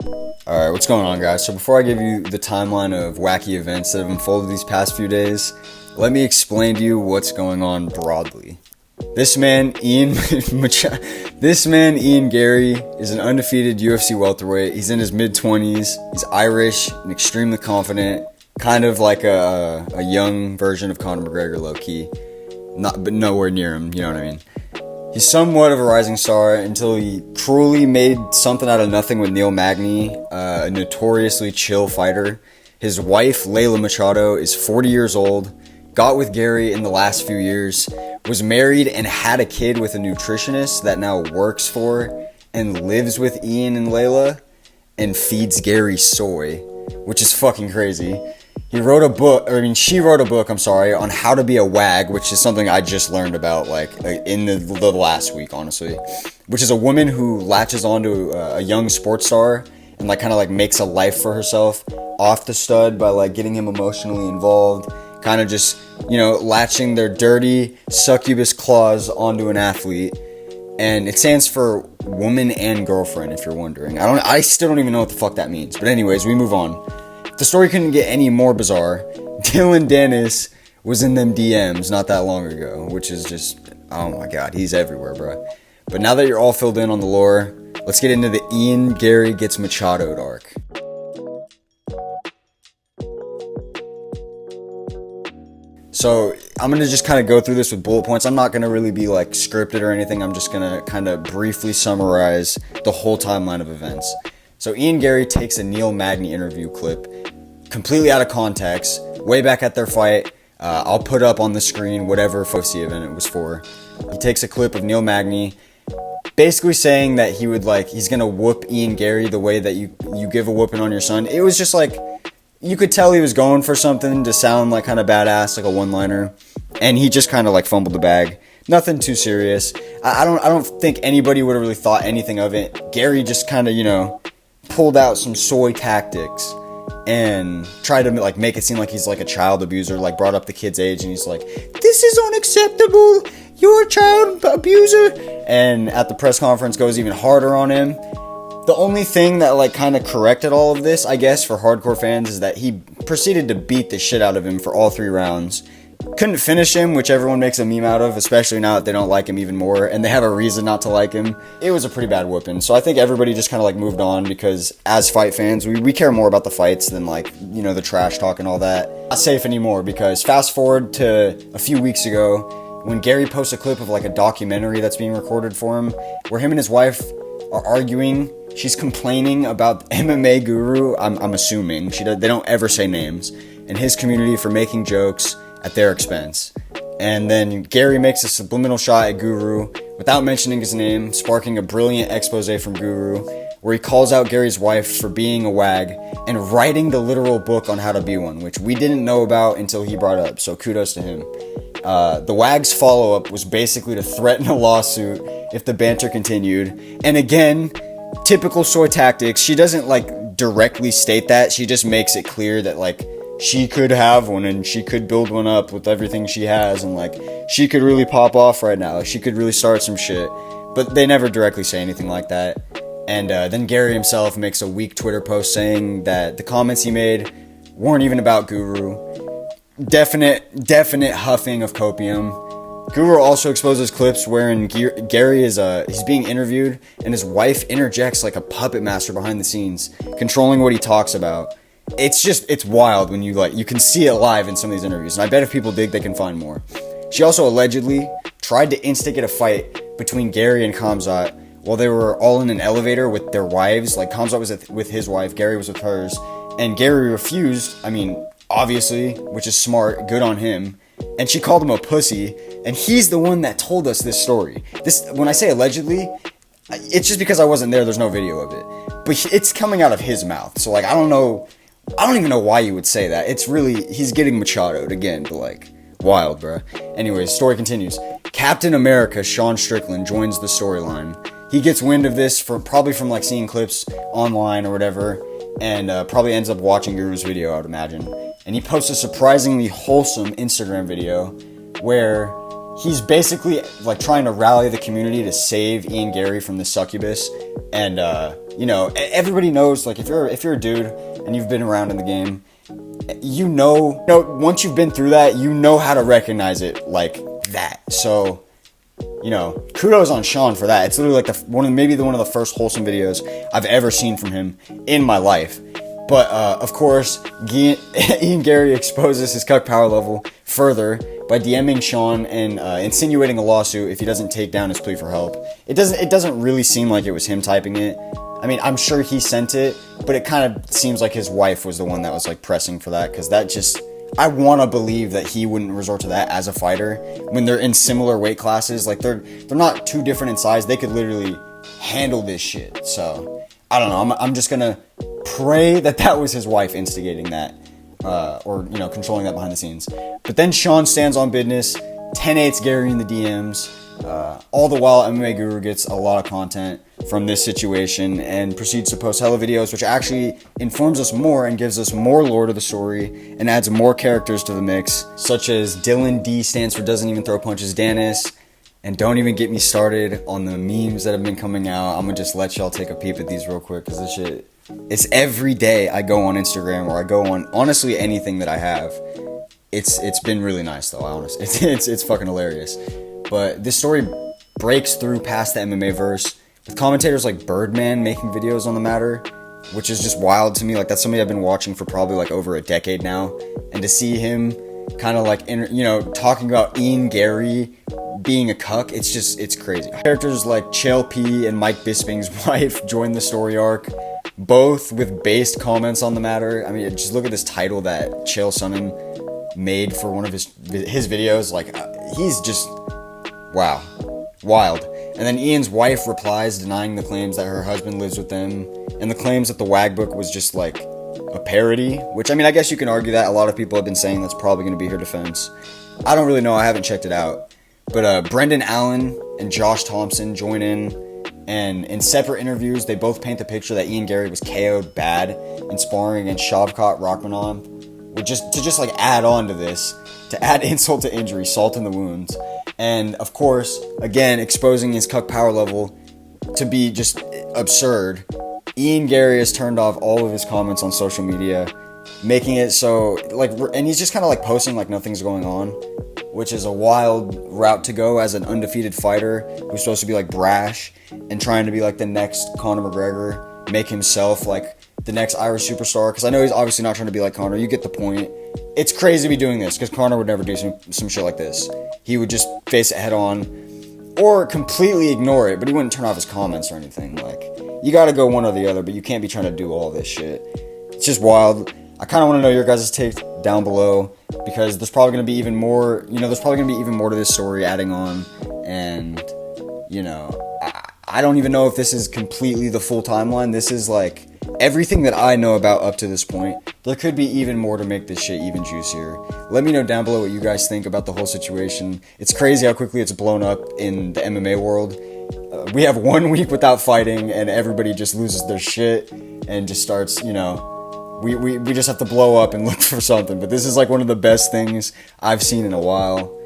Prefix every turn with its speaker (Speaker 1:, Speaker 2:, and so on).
Speaker 1: Alright, what's going on, guys? So before I give you the timeline of wacky events that have unfolded these past few days, let me explain to you what's going on broadly. This man, Ian Garry, is an undefeated UFC welterweight. He's in his mid-20s. He's Irish and extremely confident, kind of like a young version of Conor McGregor, low-key. But nowhere near him, you know what I mean? He's somewhat of a rising star until he cruelly made something out of nothing with Neil Magny, a notoriously chill fighter. His wife, Machado'd, is 40 years old, got with Garry in the last few years, was married and had a kid with a nutritionist that now works for and lives with Ian and Layla and feeds Garry soy, which is fucking crazy. She wrote a book on how to be a wag, which is something I just learned about in the last week, honestly. Which is a woman who latches onto a young sports star and makes a life for herself off the stud by getting him emotionally involved, kind of just, latching their dirty succubus claws onto an athlete. And it stands for woman and girlfriend, if you're wondering. I still don't even know what the fuck that means. But anyways, we move on. The story couldn't get any more bizarre. Dylan Dennis was in them DMs not that long ago, which is just, oh my god, he's everywhere, bro. But now that you're all filled in on the lore, let's get into the Ian Garry gets Machado'd arc. So I'm going to just kind of go through this with bullet points. I'm not going to really be scripted or anything. I'm just going to kind of briefly summarize the whole timeline of events. So Ian Garry takes a Neil Magny interview clip, completely out of context, way back at their fight. I'll put up on the screen whatever UFC event it was for. He takes a clip of Neil Magny, basically saying that he's gonna whoop Ian Garry the way that you give a whooping on your son. It was just you could tell he was going for something to sound kind of badass, like a one-liner, and he just kind of fumbled the bag. Nothing too serious. I don't think anybody would have really thought anything of it. Garry just kind of pulled out some soy tactics and tried to make it seem like he's a child abuser, brought up the kid's age, and he's like, this is unacceptable, you're a child abuser, and at the press conference goes even harder on him. The only thing that kind of corrected all of this, I guess, for hardcore fans is that he proceeded to beat the shit out of him for all 3 rounds. Couldn't finish him, which everyone makes a meme out of, especially now that they don't like him even more, and they have a reason not to like him. It was a pretty bad whooping, so I think everybody just kind of moved on, because as fight fans, we care more about the fights than the trash talk and all that. Not safe anymore, because fast forward to a few weeks ago, when Garry posts a clip of a documentary that's being recorded for him, where him and his wife are arguing. She's complaining about MMA guru, I'm assuming, they don't ever say names, and his community for making jokes at their expense. And then Garry makes a subliminal shot at Guru without mentioning his name, sparking a brilliant expose from Guru, where he calls out Garry's wife for being a wag and writing the literal book on how to be one, which we didn't know about until he brought up, so kudos to him. The wag's follow-up was basically to threaten a lawsuit if the banter continued. And again, typical soy tactics, she doesn't directly state that, she just makes it clear that she could have one and she could build one up with everything she has, and she could really pop off right now, she could really start some shit, but they never directly say anything like that. And then Garry himself makes a weak Twitter post saying that the comments he made weren't even about Guru. Definite huffing of copium. Guru also exposes clips wherein Garry he's being interviewed and his wife interjects like a puppet master behind the scenes, controlling what he talks about. It's wild when you can see it live in some of these interviews, and I bet if people dig, they can find more. She also allegedly tried to instigate a fight between Garry and Khamzat while they were all in an elevator with their wives. Khamzat was with his wife, Garry was with hers, and Garry refused, obviously, which is smart, good on him, and she called him a pussy, and he's the one that told us this story. When I say allegedly, it's just because I wasn't there, there's no video of it, but it's coming out of his mouth, so I don't even know why you would say that. It's really, he's getting Machado'd again, but wild, bruh. Anyways, story continues. Captain America Sean Strickland joins the storyline. He gets wind of this probably from seeing clips online or whatever, and probably ends up watching Guru's video, I would imagine. And he posts a surprisingly wholesome Instagram video where he's basically trying to rally the community to save Ian Garry from the succubus, and you know, everybody knows, like, if you're a dude and you've been around in the game, you know, once you've been through that, you know how to recognize it like that. So, you know, kudos on Sean for that. It's literally like one of the first wholesome videos I've ever seen from him in my life. But of course, Ian Garry exposes his cuck power level further by DMing Sean and insinuating a lawsuit if he doesn't take down his plea for help. It doesn't really seem like it was him typing it. I mean, I'm sure he sent it, but it kind of seems like his wife was the one that was like pressing for that, because that just, I want to believe that he wouldn't resort to that as a fighter when they're in similar weight classes. Like, they're not too different in size. They could literally handle this shit. So I don't know. I'm just gonna pray that was his wife instigating that, or, you know, controlling that behind the scenes. But then Sean stands on business, 10-8's Garry in the DMs. All the while, MMA Guru gets a lot of content from this situation and proceeds to post hella videos, which actually informs us more and gives us more lore to the story and adds more characters to the mix, such as Dylan D stands for Doesn't Even Throw Punches Dennis. And don't even get me started on the memes that have been coming out. I'm gonna just let y'all take a peep at these real quick, because this shit, it's every day I go on Instagram or I go on, honestly, anything that I have. It's been really nice though, honestly. It's fucking hilarious. But this story breaks through past the MMA verse, with commentators like Birdman making videos on the matter, which is just wild to me. Like, that's somebody I've been watching for probably like over a decade now, and to see him kind of like, you know, talking about Ian Garry being a cuck, it's crazy. Characters like Chael P and Mike Bisping's wife join the story arc, both with based comments on the matter. I mean, just look at this title that Chael Sonnen made for one of his videos. Like, he's just, wow, wild. And then Ian's wife replies denying the claims that her husband lives with them, and the claims that the WAG book was just like a parody, which, I mean, I guess you can argue that. A lot of people have been saying that's probably going to be her defense. I don't really know. I haven't checked it out. But Brendan Allen and Josh Thompson join in, and in separate interviews, they both paint the picture that Ian Garry was KO'd bad in sparring against Shavkat Rakhmonov, which just like add on to this, to add insult to injury, salt in the wounds. And of course, again, exposing his cuck power level to be just absurd, Ian Garry has turned off all of his comments on social media, making it so, like, and he's just kind of like posting like nothing's going on, which is a wild route to go as an undefeated fighter who's supposed to be like brash and trying to be like the next Conor McGregor, make himself like the next Irish superstar. Because I know he's obviously not trying to be like Conor. You get the point. It's crazy to be doing this, because Conor would never do some shit like this. He would just face it head on or completely ignore it, but he wouldn't turn off his comments or anything. Like, you gotta go one or the other, but you can't be trying to do all this shit. It's just wild. I kind of want to know your guys' take down below, because there's probably going to be even more, you know, there's probably going to be even more to this story adding on, and, you know, I don't even know if this is completely the full timeline. This is like everything that I know about up to this point. There could be even more to make this shit even juicier. Let me know down below what you guys think about the whole situation. It's crazy how quickly it's blown up in the MMA world. We have 1 week without fighting, and everybody just loses their shit and just starts, you know, we just have to blow up and look for something. But this is like one of the best things I've seen in a while.